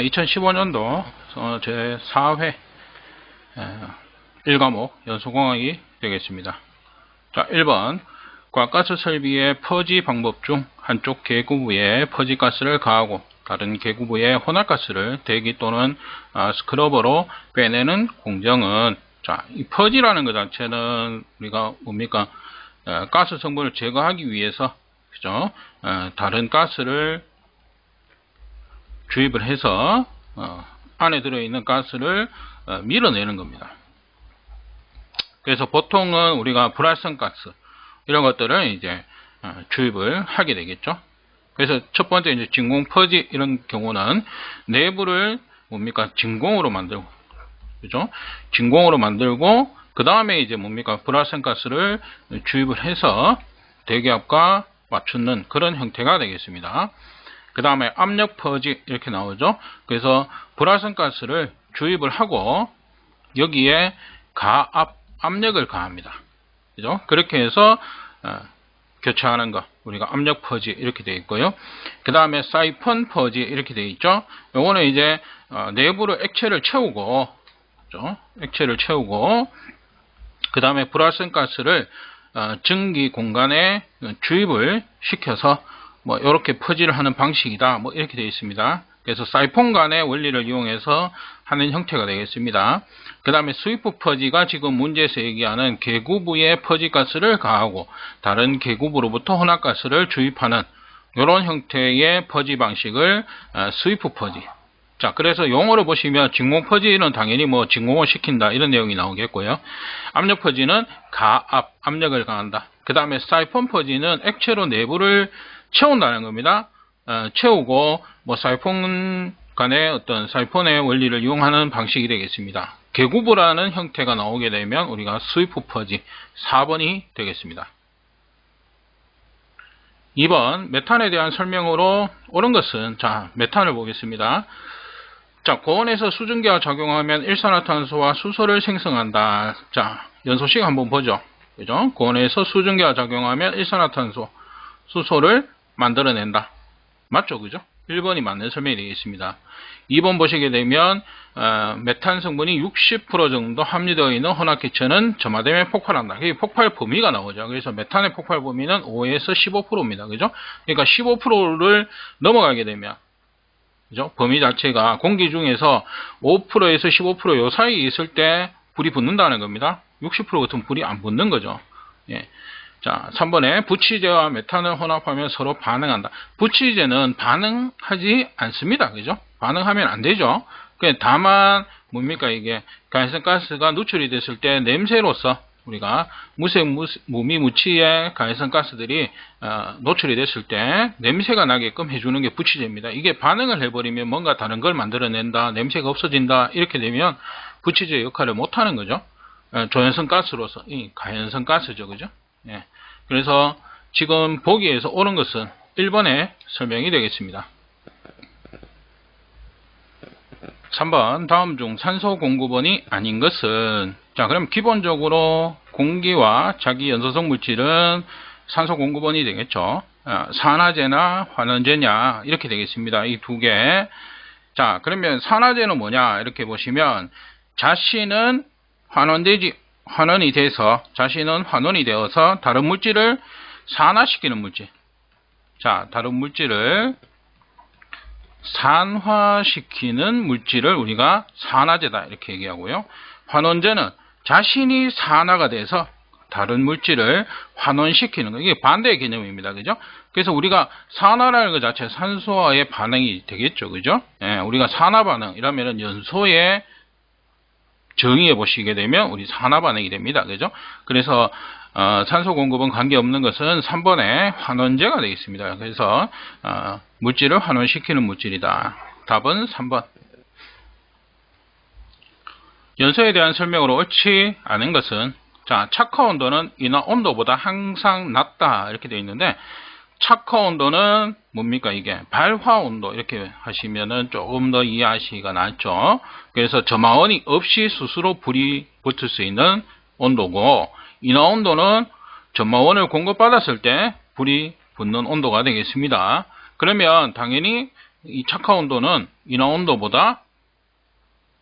2015년도 제4회 1과목 연소공학이 되겠습니다. 자, 1번 과가스 설비의 퍼지 방법 중 한쪽 계구부에 퍼지가스를 가하고 다른 계구부에 혼합가스를 대기 또는 스크러버로 빼내는 공정은, 자, 이 퍼지라는 것 자체는 우리가 뭡니까? 가스 성분을 제거하기 위해서, 그죠? 다른 가스를 주입을 해서 안에 들어있는 가스를 밀어내는 겁니다. 그래서 보통은 우리가 불활성 가스 이런 것들을 이제 주입을 하게 되겠죠. 그래서 첫 번째 이제 진공 퍼지 이런 경우는 내부를 뭡니까? 진공으로 만들고, 그죠? 진공으로 만들고 그 다음에 이제 뭡니까? 불활성 가스를 주입을 해서 대기압과 맞추는 그런 형태가 되겠습니다. 그 다음에 압력 퍼지 이렇게 나오죠. 그래서 불활성 가스를 주입을 하고 여기에 압력을 가합니다. 그죠? 그렇게 해서 교체하는 거 우리가 압력 퍼지 이렇게 되어 있고요. 그 다음에 사이펀 퍼지 이렇게 되어 있죠. 요거는 이제 내부를 액체를 채우고, 그죠? 액체를 채우고 그 다음에 불활성 가스를 증기 공간에 주입을 시켜서 뭐 이렇게 퍼지를 하는 방식이다, 뭐 이렇게 되어 있습니다. 그래서 사이폰간의 원리를 이용해서 하는 형태가 되겠습니다. 그 다음에 스위프 퍼지가 지금 문제에서 얘기하는 계구부에 퍼지가스를 가하고 다른 계구부로부터 혼합가스를 주입하는 이런 형태의 퍼지 방식을 스위프 퍼지. 자, 그래서 용어를 보시면 진공 퍼지는 당연히 뭐 진공을 시킨다 이런 내용이 나오겠고요. 압력 퍼지는 압력을 가한다. 그 다음에 사이폰 퍼지는 액체로 내부를 채운다는 겁니다. 채우고 뭐 사이폰 간의 어떤 사이폰의 원리를 이용하는 방식이 되겠습니다. 계구부라는 형태가 나오게 되면 우리가 스위프 퍼지 4번이 되겠습니다. 2번 메탄에 대한 설명으로 옳은 것은, 자, 메탄을 보겠습니다. 자, 고온에서 수증기와 작용하면 일산화탄소와 수소를 생성한다. 자, 연소식 한번 보죠. 그죠? 고온에서 수증기와 작용하면 일산화탄소, 수소를 만들어낸다. 맞죠? 그죠? 1번이 맞는 설명이 되겠습니다. 2번 보시게 되면 메탄 성분이 60% 정도 함유되어 있는 혼합기체는 점화되면 폭발한다. 이게 폭발 범위가 나오죠. 그래서 메탄의 폭발 범위는 5에서 15%입니다. 그죠? 그러니까 15%를 넘어가게 되면, 그죠? 범위 자체가 공기 중에서 5%에서 15% 요 사이에 있을 때 불이 붙는다는 겁니다. 60% 같은 불이 안 붙는 거죠. 예. 자, 3번에 부치제와 메탄을 혼합하면 서로 반응한다. 부치제는 반응하지 않습니다. 그죠? 반응하면 안 되죠. 다만 뭡니까? 이게 가해성가스가 누출이 됐을 때 냄새로서 우리가 무미무치의 가해성가스들이 노출이 됐을 때 냄새가 나게끔 해주는 게 부치제입니다. 이게 반응을 해버리면 뭔가 다른 걸 만들어낸다, 냄새가 없어진다 이렇게 되면 부치제 역할을 못하는 거죠. 조연성가스로서 이 가연성가스죠. 그죠? 예. 그래서 지금 보기에서 옳은 것은 1번의 설명이 되겠습니다. 3번 다음 중 산소 공급원이 아닌 것은, 자, 그럼 기본적으로 공기와 자기 연소성 물질은 산소 공급원이 되겠죠. 산화제나 환원제냐 이렇게 되겠습니다. 이 두 개. 자, 그러면 산화제는 뭐냐 이렇게 보시면 자신은 환원이 되어서 다른 물질을 산화시키는 물질. 자, 다른 물질을 산화시키는 물질을 우리가 산화제다 이렇게 얘기하고요. 환원제는 자신이 산화가 돼서 다른 물질을 환원시키는 거. 이게 반대의 개념입니다. 그죠? 그래서 우리가 산화라는 것 자체 산소와의 반응이 되겠죠. 그죠? 예, 우리가 산화 반응 이러면은 연소의 정의해 보시게 되면 우리 산화 반응이 됩니다. 그죠? 그래서 산소 공급은 관계없는 것은 3번의 환원제가 되겠습니다. 그래서 물질을 환원시키는 물질이다. 답은 3번. 연소에 대한 설명으로 옳지 않은 것은, 자, 착화 온도는 인화 온도보다 항상 낮다 이렇게 되어 있는데, 착화 온도는 뭡니까? 이게 발화 온도 이렇게 하시면은 조금 더 이해하시기가 낫죠. 그래서 점화원이 없이 스스로 불이 붙을 수 있는 온도고, 인화 온도는 점화원을 공급받았을 때 불이 붙는 온도가 되겠습니다. 그러면 당연히 이 착화 온도는 인화 온도보다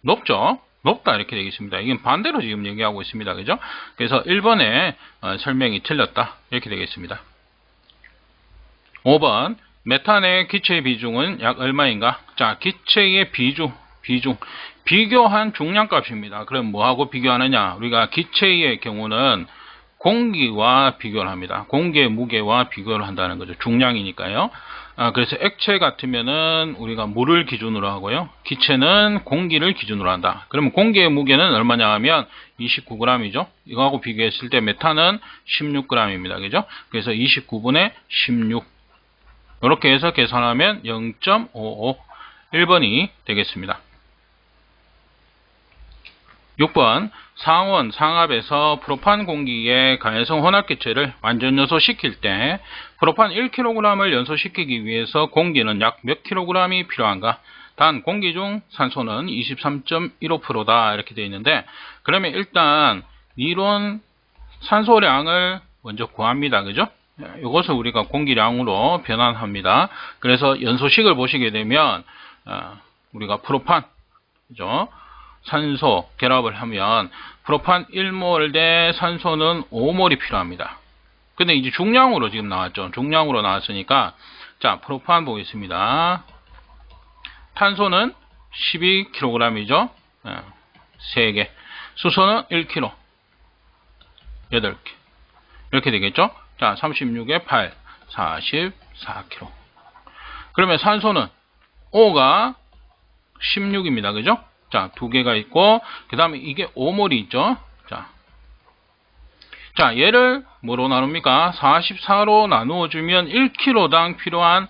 높죠. 높다 이렇게 되겠습니다. 이건 반대로 지금 얘기하고 있습니다. 그죠? 그래서 1번에 설명이 틀렸다 이렇게 되겠습니다. 5번 메탄의 기체의 비중은 약 얼마인가? 자, 기체의 비중 비교한 중량값입니다. 그럼 뭐하고 비교하느냐? 우리가 기체의 경우는 공기와 비교를 합니다. 공기의 무게와 비교를 한다는 거죠. 중량이니까요. 그래서 액체 같으면은 우리가 물을 기준으로 하고요. 기체는 공기를 기준으로 한다. 그러면 공기의 무게는 얼마냐 하면 29g이죠. 이거하고 비교했을 때 메탄은 16g입니다. 그죠? 그래서 29분의 16. 이렇게 해서 계산하면 0.55. 1번이 되겠습니다. 6번 상온, 상압에서 프로판 공기의 가연성 혼합기체를 완전 연소시킬 때 프로판 1kg을 연소시키기 위해서 공기는 약 몇 kg이 필요한가? 단 공기 중 산소는 23.15%다 이렇게 되어 있는데, 그러면 일단 이론 산소량을 먼저 구합니다. 그죠? 이것을 우리가 공기량으로 변환합니다. 그래서 연소식을 보시게 되면 우리가 프로판, 그죠? 산소 결합을 하면 프로판 1몰 대 산소는 5몰이 필요합니다. 근데 이제 중량으로 지금 나왔죠. 중량으로 나왔으니까 자, 프로판 보겠습니다. 탄소는 12kg이죠. 3개. 수소는 1kg. 8개. 이렇게 되겠죠. 자, 36에 8, 44kg. 그러면 산소는 5가 16입니다. 그죠? 자, 2개가 있고, 그 다음에 이게 5몰이 있죠. 자, 얘를 뭐로 나눕니까? 44로 나누어주면 1kg당 필요한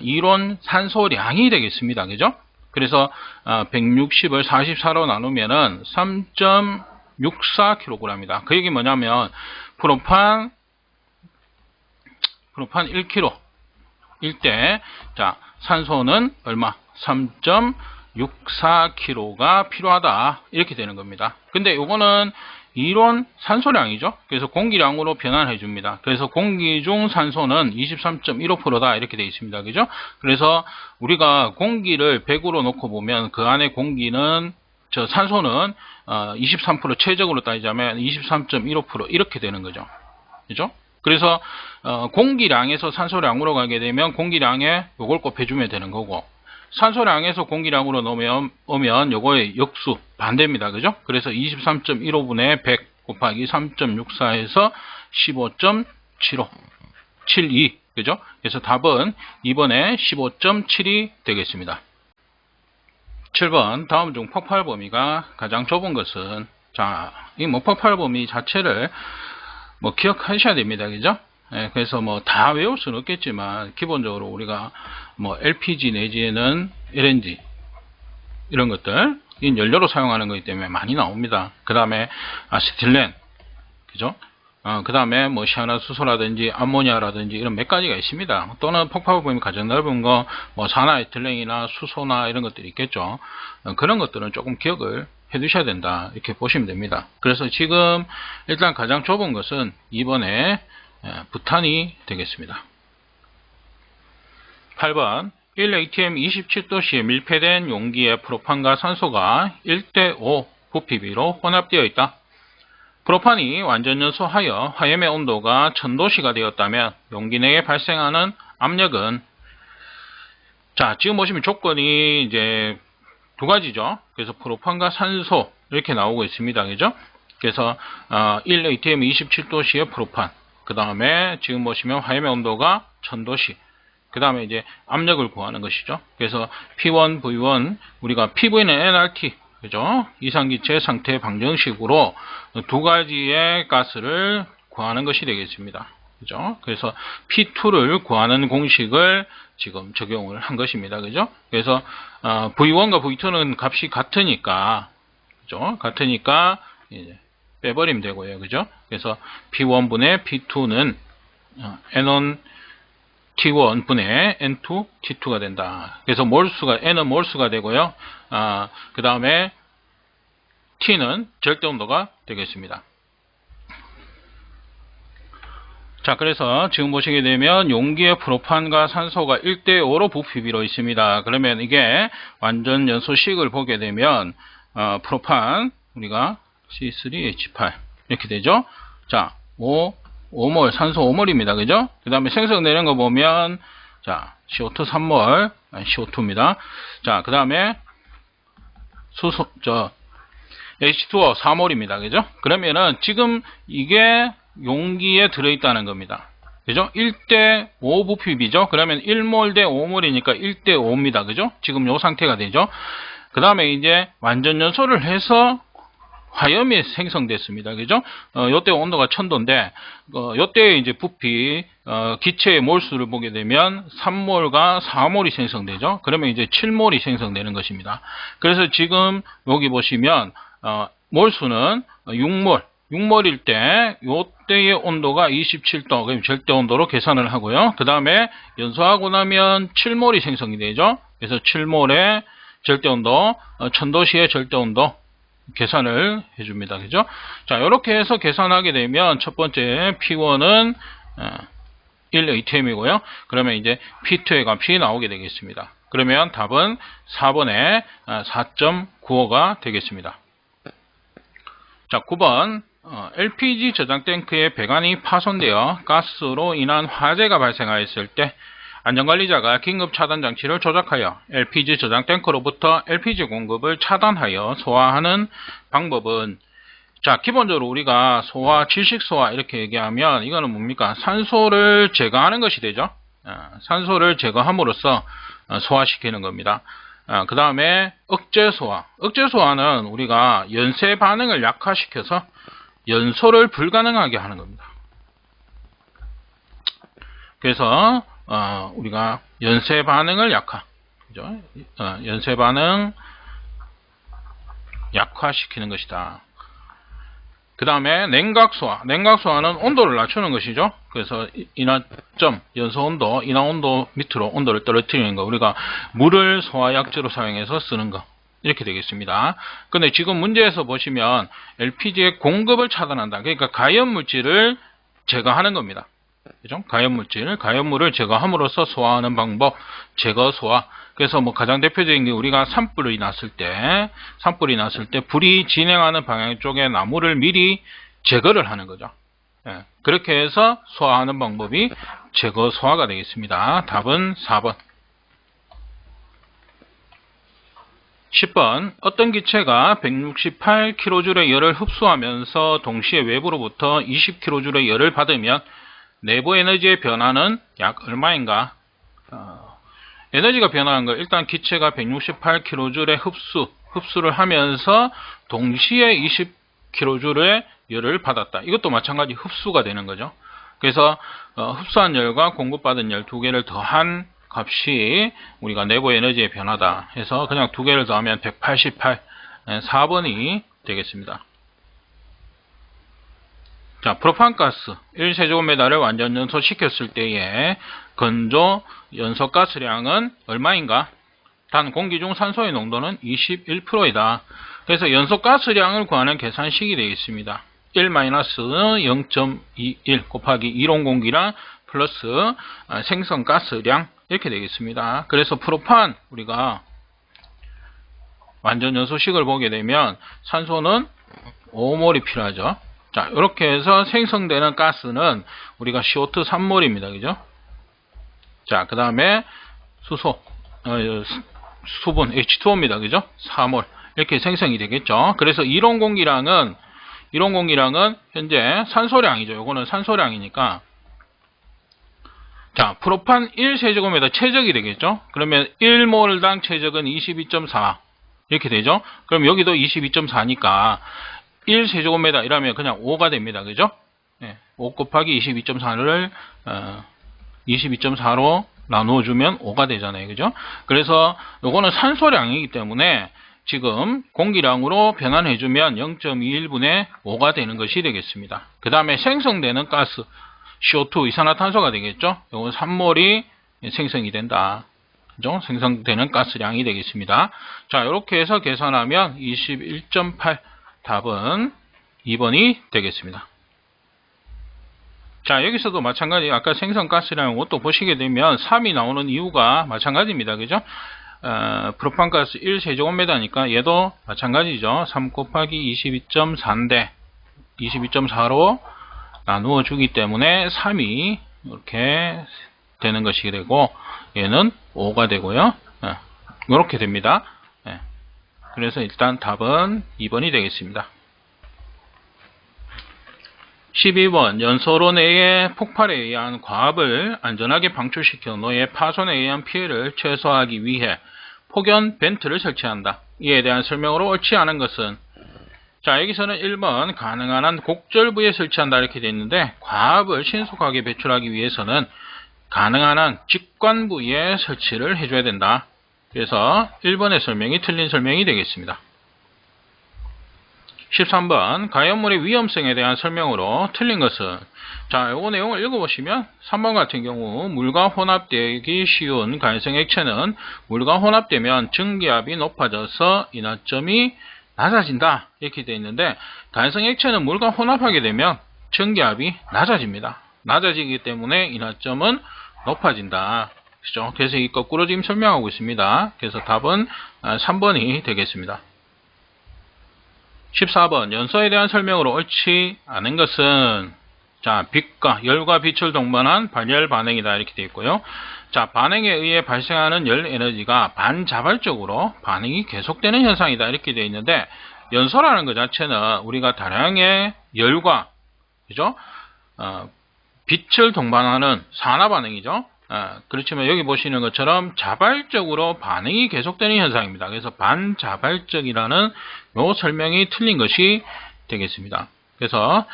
이론 산소량이 되겠습니다. 그죠? 그래서 160을 44로 나누면은 3.64kg입니다. 그 얘기 뭐냐면 프로판 1kg 일 때, 자, 산소는 얼마? 3.64kg가 필요하다. 이렇게 되는 겁니다. 근데 요거는 이론 산소량이죠. 그래서 공기량으로 변환해 줍니다. 그래서 공기 중 산소는 23.15%다. 이렇게 되어 있습니다. 그죠? 그래서 우리가 공기를 100으로 놓고 보면 그 안에 공기는, 산소는 23% 최적으로 따지자면 23.15% 이렇게 되는 거죠. 그죠? 그래서 공기량에서 산소량으로 가게 되면 공기량에 요걸 곱해주면 되는 거고, 산소량에서 공기량으로 오면 요거의 역수 반대입니다. 그죠? 그래서 23.15분의 100 곱하기 3.64해서 15.72. 그죠? 그래서 답은 2번에 15.7이 되겠습니다. 7번 다음 중 폭발 범위가 가장 좁은 것은, 자, 이 폭발 범위 자체를 기억하셔야 됩니다. 그죠? 그래서 다 외울 수는 없겠지만 기본적으로 우리가 LPG 내지에는 LNG 이런 것들, 이 연료로 사용하는 거기 때문에 많이 나옵니다. 그 다음에 아세틸렌, 그죠? 그 다음에 시아나수소라든지 암모니아라든지 이런 몇 가지가 있습니다. 또는 폭발 범위 가장 넓은 거 산화에틸렌이나 수소나 이런 것들이 있겠죠. 그런 것들은 조금 기억을 해 두셔야 된다 이렇게 보시면 됩니다. 그래서 지금 일단 가장 좁은 것은 2번에 부탄이 되겠습니다. 8번 1atm 27도 시에 밀폐된 용기에 프로판과 산소가 1대5 부피비로 혼합되어 있다. 프로판이 완전 연소하여 화염의 온도가 1000도씨가 되었다면 용기 내에 발생하는 압력은, 자, 지금 보시면 조건이 이제 두 가지죠. 그래서 프로판과 산소 이렇게 나오고 있습니다. 그죠? 그래서 1atm 27도씨의 프로판, 그 다음에 지금 보시면 화염의 온도가 1000도씨, 그 다음에 이제 압력을 구하는 것이죠. 그래서 P1, V1, 우리가 PV는 nRT, 그죠? 이상기체 상태 방정식으로 두 가지의 가스를 구하는 것이 되겠습니다. 그죠? 그래서 P2를 구하는 공식을 지금 적용을 한 것입니다. 그죠? 그래서 V1과 V2는 값이 같으니까, 그죠? 같으니까 이제 빼버리면 되고요. 그죠? 그래서 P1분의 P2는 N1 T1분의 N2 T2가 된다. 그래서 몰수가, N은 몰수가 되고요. 그 다음에 T는 절대 온도가 되겠습니다. 자, 그래서 지금 보시게 되면 용기의 프로판과 산소가 1대5로 부피비로 있습니다. 그러면 이게 완전 연소식을 보게 되면 프로판 우리가 C3H8 이렇게 되죠. 자, 5몰 산소 5몰입니다. 그죠? 그 다음에 생성되는 거 보면 자, CO2 3몰 CO2입니다. 자, 그 다음에 H2O 4몰입니다. 그죠? 그러면은 지금 이게 용기에 들어있다는 겁니다. 그죠? 1대5 부피비죠? 그러면 1몰 대 5몰이니까 1대5입니다. 그죠? 지금 요 상태가 되죠? 그 다음에 이제 완전 연소를 해서 화염이 생성됐습니다. 그죠? 요때 온도가 1000도인데, 요때 이제 부피, 기체의 몰수를 보게 되면 3몰과 4몰이 생성되죠? 그러면 이제 7몰이 생성되는 것입니다. 그래서 지금 여기 보시면, 몰수는 6몰일 때, 요때의 온도가 27도, 그럼 절대 온도로 계산을 하고요. 그 다음에 연소하고 나면 7몰이 생성이 되죠? 그래서 7몰의 절대 온도, 1000도시의 절대 온도, 계산을 해줍니다. 그죠? 자, 이렇게 해서 계산하게 되면 첫 번째 P1은 1atm이고요. 그러면 이제 P2의 값이 나오게 되겠습니다. 그러면 답은 4번에 4.95가 되겠습니다. 자, 9번 LPG 저장 탱크의 배관이 파손되어 가스로 인한 화재가 발생하였을 때 안전관리자가 긴급 차단 장치를 조작하여 LPG 저장 탱크로부터 LPG 공급을 차단하여 소화하는 방법은, 자, 기본적으로 우리가 소화, 질식 소화 이렇게 얘기하면 이거는 뭡니까? 산소를 제거하는 것이 되죠. 산소를 제거함으로써 소화시키는 겁니다. 그 다음에 억제 소화. 억제 소화는 우리가 연쇄 반응을 약화시켜서 연소를 불가능하게 하는 겁니다. 그래서 우리가 연쇄 반응을 그죠? 연쇄 반응 약화시키는 것이다. 그 다음에 냉각소화. 냉각소화는 온도를 낮추는 것이죠. 그래서 인하점, 연소온도, 인하온도 밑으로 온도를 떨어뜨리는 거. 우리가 물을 소화약제로 사용해서 쓰는 거. 이렇게 되겠습니다. 근데 지금 문제에서 보시면 LPG의 공급을 차단한다. 그러니까 가연물질을 제거하는 겁니다. 그죠? 가연물을 제거함으로써 소화하는 방법, 제거 소화. 그래서 뭐 가장 대표적인 게 우리가 산불이 났을 때 불이 진행하는 방향 쪽에 나무를 미리 제거를 하는 거죠. 예, 그렇게 해서 소화하는 방법이 제거 소화가 되겠습니다. 답은 4번. 10번 어떤 기체가 168kJ의 열을 흡수하면서 동시에 외부로부터 20kJ의 열을 받으면 내부 에너지의 변화는 약 얼마인가? 에너지가 변화한 거 일단 기체가 168kJ의 흡수를 하면서 동시에 20kJ의 열을 받았다. 이것도 마찬가지 흡수가 되는 거죠. 그래서 흡수한 열과 공급받은 열 두 개를 더한 값이 우리가 내부 에너지의 변화다 해서 그냥 두 개를 더하면 188, 4번이 되겠습니다. 자, 프로판가스 1세제곱미터를 완전 연소시켰을 때의 건조 연소가스량은 얼마인가? 단 공기 중 산소의 농도는 21%이다. 그래서 연소가스량을 구하는 계산식이 되겠습니다. 1-0.21 곱하기 이론 공기량 플러스 생성가스량 이렇게 되겠습니다. 그래서 프로판 우리가 완전 연소식을 보게 되면 산소는 5몰이 필요하죠. 자, 이렇게 해서 생성되는 가스는 우리가 CO2 3몰입니다. 그죠? 자, 그 다음에 수분 H2O입니다. 그죠? 4몰. 이렇게 생성이 되겠죠. 그래서 이론 공기량은 현재 산소량이죠. 요거는 산소량이니까. 자, 프로판 1세제곱미터 최적이 되겠죠. 그러면 1몰당 최적은 22.4 이렇게 되죠. 그럼 여기도 22.4니까 1세제곱미터 이라면 그냥 5가 됩니다. 그죠? 5 곱하기 22.4를 22.4로 나누어주면 5가 되잖아요. 그죠? 그래서 요거는 산소량이기 때문에 지금 공기량으로 변환해주면 0.21분의 5가 되는 것이 되겠습니다. 그 다음에 생성되는 가스 CO2 이산화탄소가 되겠죠. 요건 3몰이 생성이 된다. 그죠? 생성되는 가스량이 되겠습니다. 자, 이렇게 해서 계산하면 21.8 답은 2번이 되겠습니다. 자, 여기서도 마찬가지 아까 생성가스라는 것도 보시게 되면 3이 나오는 이유가 마찬가지입니다. 그죠? 프로판가스 1세제곱미터니까 얘도 마찬가지죠. 3 곱하기 22.4인데 22.4로 나누어 주기 때문에 3이 이렇게 되는 것이 되고 얘는 5가 되고요. 이렇게 됩니다. 그래서 일단 답은 2번이 되겠습니다. 12번 연소로 내의 폭발에 의한 과압을 안전하게 방출시켜 노의 파손에 의한 피해를 최소화하기 위해 폭연 벤트를 설치한다. 이에 대한 설명으로 옳지 않은 것은, 자, 여기서는 1번 가능한 한 곡절부에 설치한다 이렇게 되어 있는데, 과압을 신속하게 배출하기 위해서는 가능한 한 직관부에 설치를 해줘야 된다. 그래서 1번의 설명이 틀린 설명이 되겠습니다. 13번 가연물의 위험성에 대한 설명으로 틀린 것은, 자, 요거 내용을 읽어보시면 3번 같은 경우 물과 혼합되기 쉬운 가연성 액체는 물과 혼합되면 증기압이 높아져서 인화점이 낮아진다 이렇게 되어 있는데, 가연성 액체는 물과 혼합하게 되면 증기압이 낮아집니다. 낮아지기 때문에 인화점은 높아진다. 그렇죠? 그래서 이 거꾸로 지금 설명하고 있습니다. 그래서 답은 3번이 되겠습니다. 14번 연소에 대한 설명으로 옳지 않은 것은, 자, 빛과 열과 빛을 동반한 발열 반응이다 이렇게 되어 있고요. 자, 반응에 의해 발생하는 열 에너지가 반자발적으로 반응이 계속되는 현상이다 이렇게 되어 있는데, 연소라는 것 자체는 우리가 다량의 열과 그죠? 빛을 동반하는 산화 반응이죠. 그렇지만 여기 보시는 것처럼 자발적으로 반응이 계속되는 현상입니다. 그래서 반자발적이라는 요 설명이 틀린 것이 되겠습니다. 그래서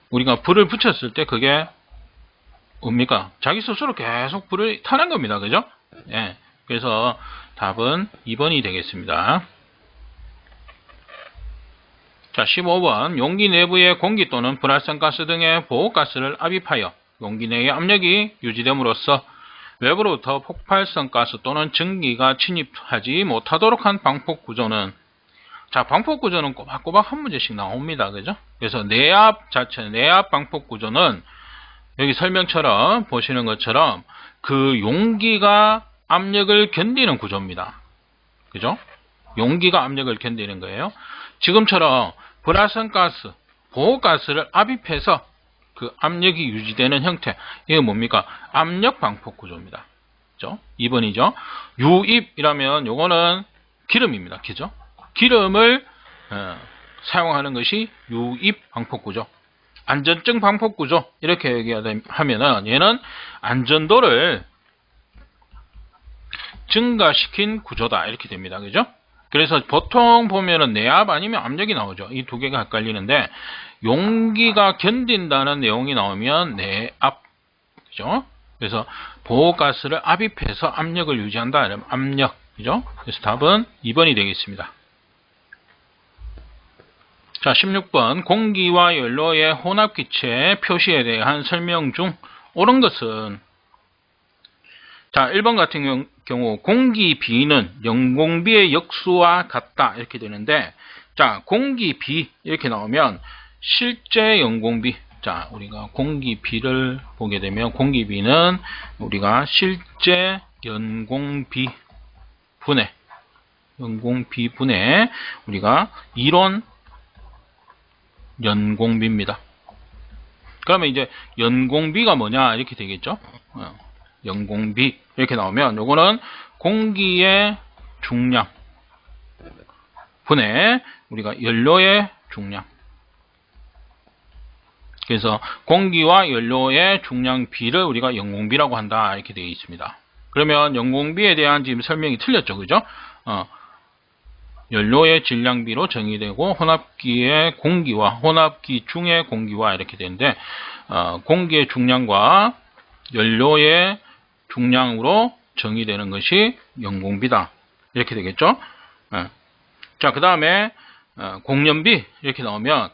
우리가 불을 붙였을 때 그게 뭡니까? 자기 스스로 계속 불을 타는 겁니다. 그죠? 예. 그래서 답은 2번이 되겠습니다. 자, 15번 용기 내부의 공기 또는 불활성가스 등의 보호가스를 압입하여 용기 내의 압력이 유지됨으로써 외부로부터 폭발성 가스 또는 증기가 침입하지 못하도록 한 방폭 구조는, 자, 방폭 구조는 꼬박꼬박 한 문제씩 나옵니다. 그죠? 그래서 내압 자체는, 내압 방폭 구조는 여기 설명처럼 보시는 것처럼 그 용기가 압력을 견디는 구조입니다. 그죠? 용기가 압력을 견디는 거예요. 지금처럼 불활성 가스, 보호가스를 압입해서 그 압력이 유지되는 형태, 이게 뭡니까? 압력 방폭 구조입니다. 그죠? 2번이죠. 유입이라면 요거는 기름입니다. 그죠? 기름을 사용하는 것이 유입 방폭 구조. 안전증 방폭 구조 이렇게 얘기하면은 얘는 안전도를 증가시킨 구조다 이렇게 됩니다. 그죠? 그래서 보통 보면은 내압 아니면 압력이 나오죠. 이 두 개가 헷갈리는데, 용기가 견딘다는 내용이 나오면 내압, 그죠? 그래서 보호가스를 압입해서 압력을 유지한다. 이러면 압력, 그죠? 그래서 답은 2번이 되겠습니다. 자, 16번 공기와 연료의 혼합기체 표시에 대한 설명 중 옳은 것은, 자, 1번 같은 경우 공기비는 연공비의 역수와 같다 이렇게 되는데, 자, 공기비 이렇게 나오면 실제 연공비, 자, 우리가 공기비를 보게 되면 공기비는 우리가 실제 연공비 분해 우리가 이론 연공비입니다. 그러면 이제 연공비가 뭐냐 이렇게 되겠죠. 연공비 이렇게 나오면 요거는 공기의 중량 분해 우리가 연료의 중량, 그래서 공기와 연료의 중량 비를 우리가 연공비라고 한다 이렇게 되어 있습니다. 그러면 연공비에 대한 지금 설명이 틀렸죠. 그죠? 연료의 질량비로 정의되고 혼합기의 공기와 혼합기 중의 공기와 이렇게 되는데, 공기의 중량과 연료의 중량으로 정의되는 것이 연공비다 이렇게 되겠죠. 자, 그 다음에 공연비 이렇게 나오면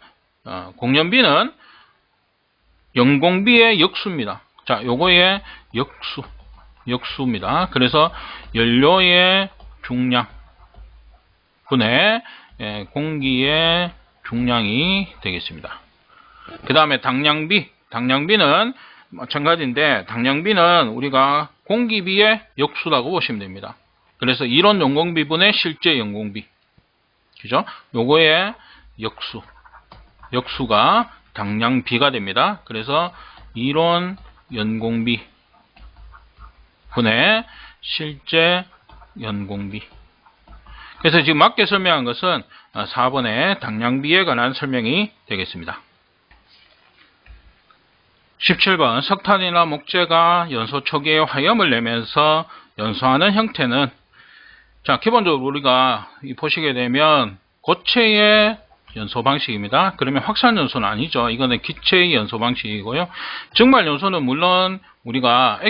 공연비는 연공비의 역수입니다. 자, 요거의 역수입니다. 그래서 연료의 중량 분해 공기의 중량이 되겠습니다. 그 다음에 당량비 당량비는 마찬가지인데 당량비는 우리가 공기비의 역수라고 보시면 됩니다. 그래서 이론 연공비분의 실제 연공비. 그죠? 요거의 역수가 당량비가 됩니다. 그래서 이론 연공비 분의 실제 연공비. 그래서 지금 맞게 설명한 것은 4번의 당량비에 관한 설명이 되겠습니다. 17번 석탄이나 목재가 연소 초기에 화염을 내면서 연소하는 형태는, 자, 기본적으로 우리가 보시게 되면 고체의 연소 방식입니다. 그러면 확산 연소는 아니죠. 이거는 기체의 연소 방식이고요. 증발 연소는 물론 우리가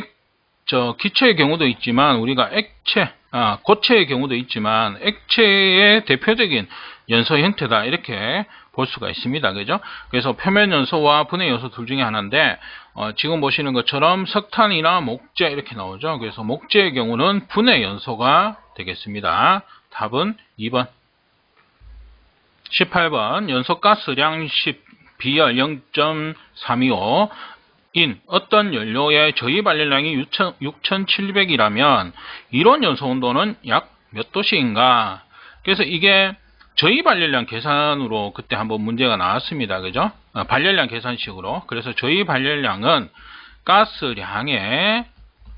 기체의 경우도 있지만 우리가 고체의 경우도 있지만 액체의 대표적인 연소 형태다, 이렇게 볼 수가 있습니다. 그죠? 그래서 표면 연소와 분해 연소 둘 중에 하나인데, 지금 보시는 것처럼 석탄이나 목재 이렇게 나오죠. 그래서 목재의 경우는 분해 연소가 되겠습니다. 답은 2번. 18번 연소가스량 10, 비열 0.325 인 어떤 연료의 저희 발열량이 6700이라면 이론 연소 온도는 약 몇 도씨인가? 그래서 이게 저희 발열량 계산으로 그때 한번 문제가 나왔습니다. 그죠? 발열량 계산식으로. 그래서 저희 발열량은 가스량에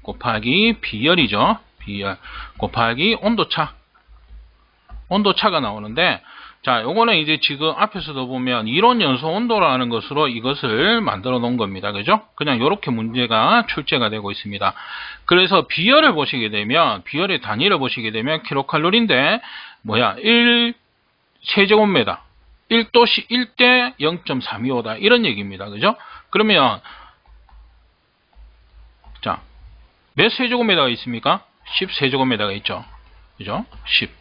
곱하기 비열이죠. 비열 곱하기 온도차가 나오는데, 자, 요거는 이제 지금 앞에서도 보면 이론 연소 온도라는 것으로 이것을 만들어 놓은 겁니다. 그죠? 그냥 요렇게 문제가 출제가 되고 있습니다. 그래서 비열을 보시게 되면, 비열의 단위를 보시게 되면 킬로칼로리인데, 1세제곱미터. 1도씨 1대 0.325다. 이런 얘기입니다. 그죠? 그러면, 자, 몇 세제곱미터가 있습니까? 10세제곱미터가 있죠. 그죠? 10.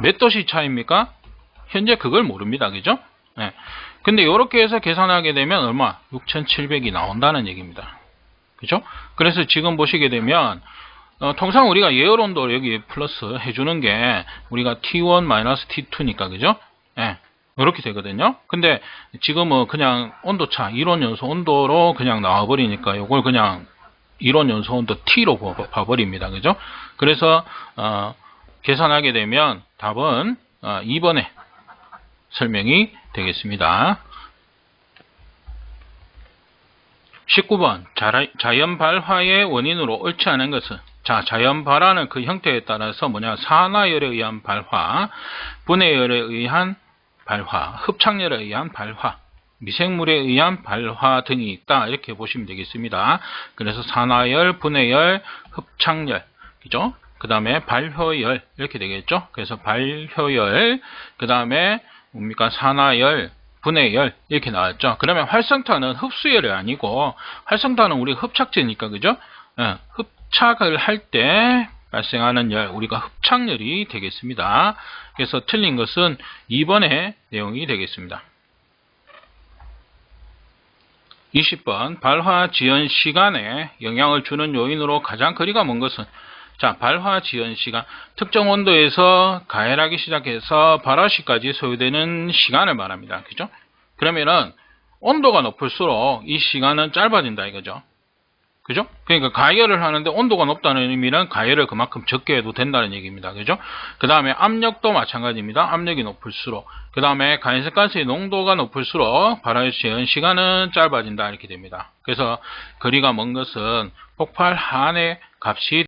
몇 도씨 차입니까? 현재 그걸 모릅니다. 그죠? 네. 근데 이렇게 해서 계산하게 되면 얼마? 6700이 나온다는 얘기입니다. 그죠? 그래서 지금 보시게 되면, 통상 우리가 예열온도 여기 플러스 해주는 게 우리가 T1 T2니까, 그죠? 네. 이렇게 되거든요. 근데 지금은 그냥 온도차, 이론 연소 온도로 그냥 나와버리니까 이걸 그냥 이론 연소 온도 T로 봐버립니다. 그죠? 그래서, 계산하게 되면 답은 2번에 설명이 되겠습니다. 19번 자연 발화의 원인으로 옳지 않은 것은, 자, 자연 발화는 그 형태에 따라서 산화열에 의한 발화, 분해열에 의한 발화, 흡착열에 의한 발화, 미생물에 의한 발화 등이 있다, 이렇게 보시면 되겠습니다. 그래서 산화열, 분해열, 흡착열, 그죠? 그 다음에 발효열, 이렇게 되겠죠? 그래서 발효열, 그 다음에 뭡니까? 산화열, 분해열, 이렇게 나왔죠. 그러면 활성탄은 흡수열이 아니고, 활성탄은 우리 흡착제니까, 그죠? 흡착을 할 때 발생하는 열, 우리가 흡착열이 되겠습니다. 그래서 틀린 것은 2번의 내용이 되겠습니다. 20번 발화 지연 시간에 영향을 주는 요인으로 가장 거리가 먼 것은, 자, 발화 지연 시간, 특정 온도에서 가열하기 시작해서 발화시까지 소요되는 시간을 말합니다. 그죠? 그러면은 온도가 높을수록 이 시간은 짧아진다 이거죠. 그죠? 그러니까 가열을 하는데 온도가 높다는 의미는 가열을 그만큼 적게 해도 된다는 얘기입니다. 그죠? 그 다음에 압력도 마찬가지입니다. 압력이 높을수록, 그 다음에 가연색가스의 농도가 높을수록 발화 지연 시간은 짧아진다, 이렇게 됩니다. 그래서 거리가 먼 것은 폭발 한의 값이